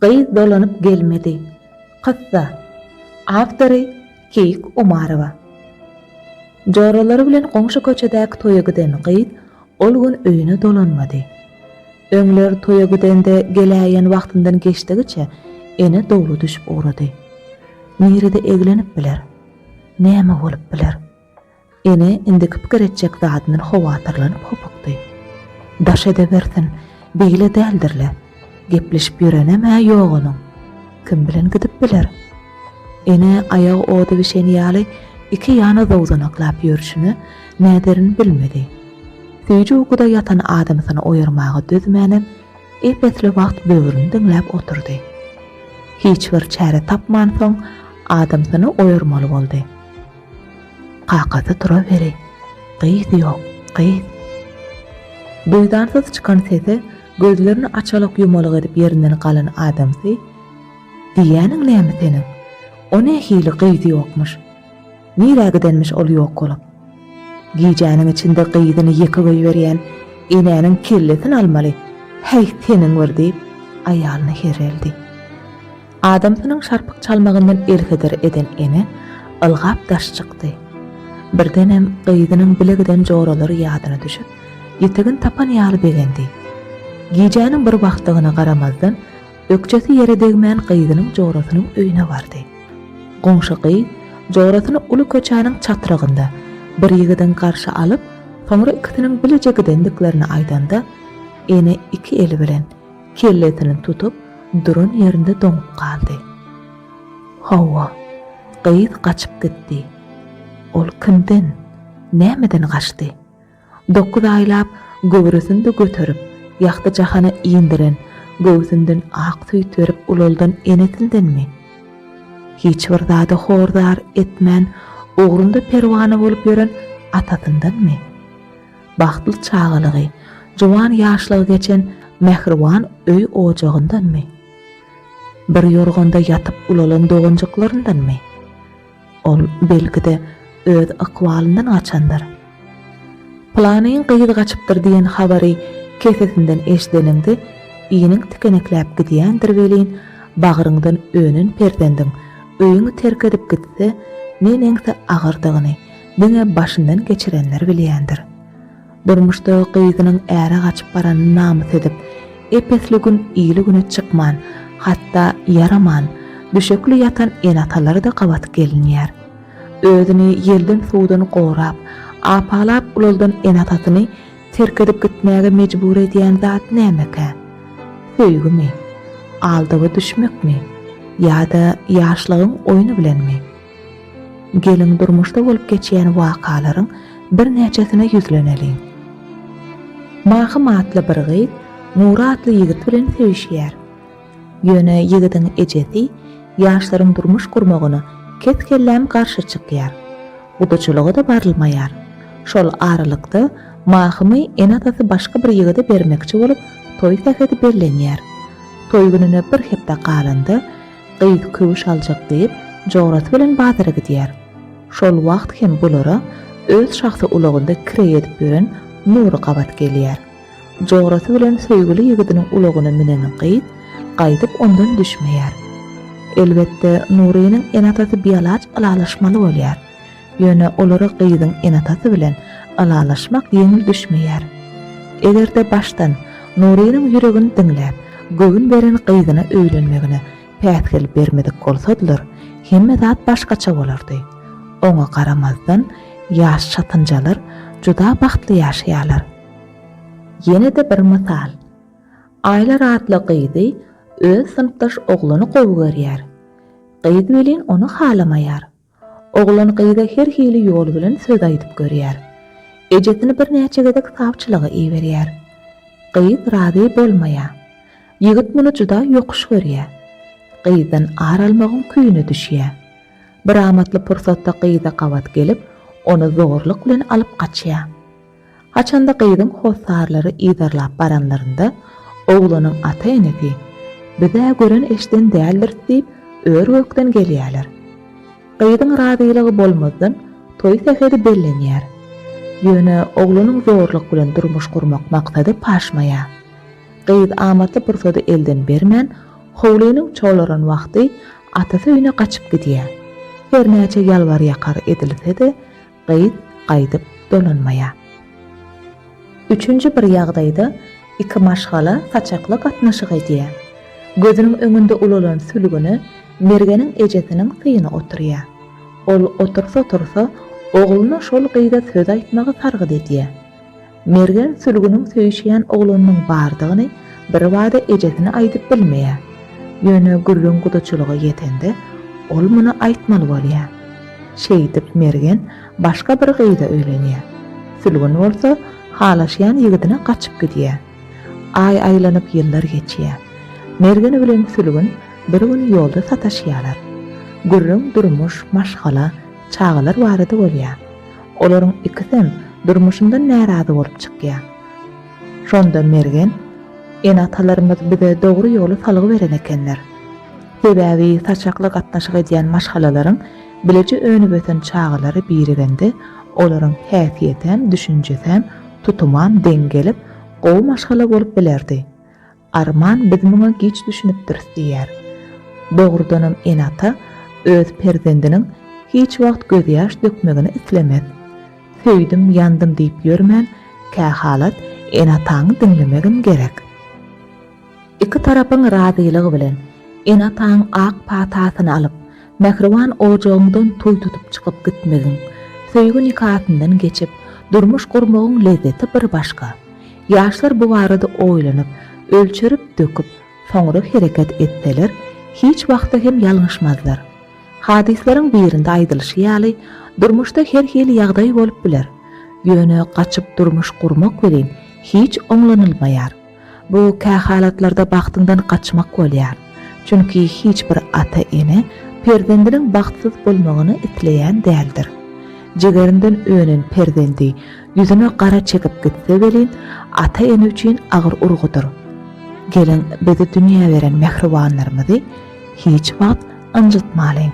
Gyz dolanyp gelmedi. Kıssa. Awtory Keyik Umarova. Joralary bilen goňşy köçedäki toýa giden Gyz ol gün öýüne dolanmady. Öňler toýa gidende geläýän wagtyndan geçdigiçe ene dowlu düşüp ugrady. Miride eglenip biler. Näme bolup biler? Ene indikip giretjek zadynyň howatyrlanyp hopukdy. Daş ede bersin, beýle däldirle. Gepleşip ýörenemä ýogunyň. Kim bilen gidip biler? Ene ayağı oda bişeni ýaly iki ýana dowzanaklap ýörüşini näderini bilmedi. Süýji uykuda ýatan adamsyny oýarmagy dözmänem epetli wagt böwrüni diňläp oturdy. Hiç bir çäre tapman soň adamsyny oýarmaly boldy. Kakasy tura beri. Gyz ýok, gyz. Duýdansyz çykan sese gözlerini açalyk ýumalyk edip ýerinden galan adamsy diýäniň näme seniň? O ne hili gyz ýokmuş. Nire gidenmiş ol ýok bolup. Giyjäniň içinde gyzyny ýeke goýberýän enäniň kellesini almaly. Hey seniň bir diýip aýalyny hereldi. Adamsynyň şarpyk çalmagyndan erheder eden ene ılgap daş çykdy. Birdenem gyzynyň bileginden joralary ýadyna düşüp, ýetegin tapan ýaly begendi. Giyjäniň bir wagtlygyna garamazdan ökçesi ýere degmän gyzynyň jorasynyň öýüne bardy. Goňşy Gyz jorasyny uly köçäniň çatragynda bir ýigiden garşy alyp, soňra ikisiniň bilejegiden diklerini aýdanda, ene iki eli bilen kellesini tutup durun ýerinde doňup galdy. Hawa, Gyz gaçyp gitdi. Ol kimden, nämeden gaçdy? 9 aýlap göwresini de göterip, ýakty jahana iýindiren, göwsünden ak suý törüp ululdan enetindenmi? Hiç bir zady hordar etmän, ugrunda perwana bolup ýören atatyndanmy? Bagtly çagalygy, jowan ýaşlygy geçen mehriban öý ojagyndanmy? Bir ýorganda ýatyp ulalan dogunjyklaryndanmy? Ol belgide öz akwalyndan açandyr. Planyň Gyz gaçypdyr diýen habary kesesinden eşdenende iýiniň tikenekläp gidýändir welin bagyryňdan öňün perdendiň öýüňi terk edip gitse, neneňse agyrdygyny diňe başyndan geçirenler bilýändir. Durmuşda Gyzynyň äre gaçyp baranyny namys edip, epesli gün iýli güne çykman, hatda yaraman, düşekli ýatan enatalary da gabat gelinýär. Özüni ýelden suwdan gorap, apalap ululdan enatatyny terk edip gitmäge mejbur edýän zat nämeke? Söýgümi? Aldyby düşmekmi? Ýa-da ýaşlygyň oýuny bilenmi? Gelin durmuşda bolup geçýän wakalaryň bir näçesine ýüzleneliň. Mahym atly bir Gyz Nura atly ýigit bilen sevişýär. Ýöne ýigitiň ejesi ýaşlaryň durmuş gurmagyny ketkelläm garşy çykýar. Udaçylygy da barylmaýar. Şol aralykda Mahymy enatasy başga bir ýigide bermekçi bolup toý täheti bellenýär. Toý gününe bir hepde galanda Gyz köwüş aljak diýip jorasy bilen bazara gidýär. Şol wagt hem bulara öz şahsy ulagynda kire edip ýören Nury gabat gelýär. Jorasy bilen söýgüli ýigidiniň ulagyna minen Gyz gaýdyp ondan düşmeýär. Elbetde Nurynyň enatasy biýalaç alalaşmaly bolýar. Ýöne olara Gyzyň enatasy bilen alalaşmak ýeňil düşmeýär. Egerde başdan Nurynyň ýüregini diňläp, göwün beren Gyzyna öýlenmegine päsgel bermedik bolsadylar, hemme zat başgaça bolardy. Oňa garamazdan ýaş çatynjalar juda bagtly ýaşaýarlar. Ýene de bir mysal. Aýlar atly Gyzy öz synpdaş oglany gowy görýär. Gyz bilen onu halamaýar. Oglan Gyza her hili ýol bilen söz aýdyp görýär. Ejesini bir näçe gedek tapçylygy iýberýär. Gyz razy bolmaýar. Ýigit muny juda ýokuş görýär. Gyzdan aralmagyň küýüne düşýär. Bir amatly pursatda Gyza gabat gelip, onu zorluk bilen alyp gaçýar. Haçanda Gyzyň hosarlary ýydarlap baranlarynda oglanyň ata-enesi bize gören eşden däldir diýip ör gökden gelýärler. Gyzyň razylygy bolmazdan toý täheti bellenýär. Ýöne oglanyň zorluk bilen durmuş gurmak maksady paşmaýar. Gyz amatly pursady elden bermän, Howlynyň çoğlaran wagty atasy öýüne gaçyp gidýär. Her näçe ýalbar ýakar edilse-de gyýt gaýdyp dolanmaýar. Üçüncü bir ýagdaýda iki maşgala saçakly gatnaşyk edýär. Gözüniň öňünde ulalan sülgüni mergeniň ejesiniň syýyna oturýar. Ol otursa ogluна şol gyýda söz aýtmagy sargyd edýär. Mergen sülgüniň söýüşýän oglanyň bardygyny bir wada ejesine aýdyp bilmeýär. Ýöne gürrüň gudaçylygy ýetende ol muny aýtmaly bolýar. Şeýdip mergen başga bir gyýda öýlenýär. Sülgün bolsa halaşýan ýigitine gaçyp gidýär. Ay aýlanyp ýyllar geçýär. Mergen bilen sülgün bir gün ýolda sataşýarlar. Gürrüň durmuş maşgala çağılar barada bolýar. Olaryň ikisem durmuşyndan närazy bolup çykýar. Şonda mergen enatalarymyz bize dogry ýoly salygy beren ekenler. Sebäbi saçakly gatnaşyk edýän maşgalalaryň bileji önüp öten çağılary birigende olaryň häsiýetem, düşünjesem, tutuman dengelip gowy maşgala bolup bilerdi. Arman bizmiňe giç düşünüp durýar. Dogrudanam enata öz perzendiniň hiç wagt gözyaş dökmegini islemez. Söýdüm, ýandym diýip ýörmän, kähalat enataňy dinlemegim gerek. İki tarapyň razylygy bilen enataň ak patasyny alyp Mehriban ojagyňdan toý tutup çykyp gitmegin, söýgü nikahyndan geçip durmuş gurmagyň lezzeti bir başga. Ýaşlar bu barada oýlanyp, ölçerip döküp, soňra hereket etseler, hiç wagtda hem ýalňyşmazlar. Hadisleriň birinde aýdylşy ýaly, durmuşda her hili ýagdaý bolup biler. Ýöne gaçyp durmuş gurmak bilen hiç oňlanylmaýar. Bu kähalatlarda bagtyňdan gaçmak bolýar. Çünki hiç bir ata ene perzendiniň bagtsyz bolmagyny isleýän däldir. Jegerinden öňen perzendi ýüzüne gara çekip gitse bilen ata ene üçin agyr urgudur. Gelen bizi dünýä beren mehribanlarymyzy hiç wagt anjytmaly.